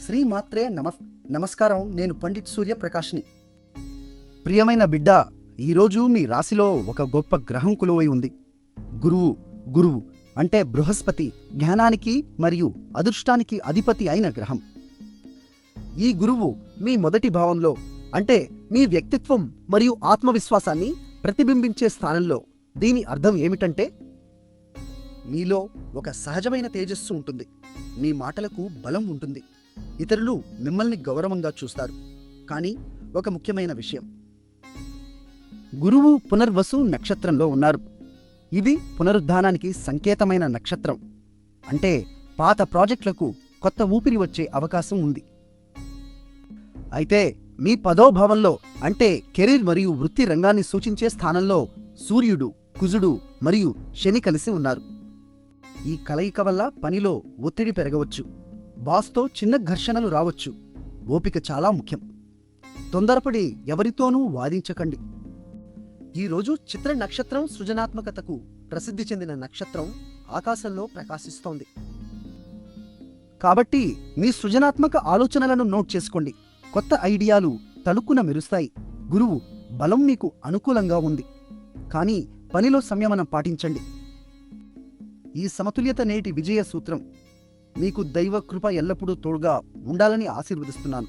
శ్రీమాత్రే నమస్కారం. నేను పండిట్ సూర్యప్రకాష్ని. ప్రియమైన బిడ్డ, ఈరోజు మీ రాశిలో ఒక గొప్ప గ్రహం కొలువై ఉంది. గురువు అంటే బృహస్పతి, జ్ఞానానికి మరియు అదృష్టానికి అధిపతి అయిన గ్రహం. ఈ గురువు మీ మొదటి భావంలో, అంటే మీ వ్యక్తిత్వం మరియు ఆత్మవిశ్వాసాన్ని ప్రతిబింబించే స్థానంలో. దీని అర్థం ఏమిటంటే, మీలో ఒక సహజమైన తేజస్సు ఉంటుంది, మీ మాటలకు బలం ఉంటుంది, ఇతరులు మిమ్మల్ని గౌరవంగా చూస్తారు. కానీ ఒక ముఖ్యమైన విషయం, గురువు పునర్వసు నక్షత్రంలో ఉన్నారు. ఇది పునరుద్ధానానికి సంకేతమైన నక్షత్రం. అంటే పాత ప్రాజెక్టులకు కొత్త ఊపిరి వచ్చే అవకాశం ఉంది. అయితే మీ 10వ భావంలో, అంటే కెరీర్ మరియు వృత్తి రంగాన్ని సూచించే స్థానంలో సూర్యుడు, కుజుడు మరియు శని కలిసి ఉన్నారు. ఈ కలయిక వల్ల పనిలో ఒత్తిడి పెరగవచ్చు, బాస్తో చిన్న ఘర్షణలు రావచ్చు. ఓపిక చాలా ముఖ్యం. తొందరపడి ఎవరితోనూ వాదించకండి. ఈరోజు చిత్ర నక్షత్రం సృజనాత్మకతకు ప్రసిద్ధి చెందిన నక్షత్రం ఆకాశంలో ప్రకాశిస్తోంది. కాబట్టి మీ సృజనాత్మక ఆలోచనలను నోట్ చేసుకోండి. కొత్త ఐడియాలు తలుక్కున మెరుస్తాయి. గురువు బలం మీకు అనుకూలంగా ఉంది, కానీ పనిలో సంయమనం పాటించండి. ఈ సమతుల్యత నేటి విజయ సూత్రం. మీకు దైవ కృప ఎల్లప్పుడూ తోడుగా ఉండాలని ఆశీర్వదిస్తున్నాను.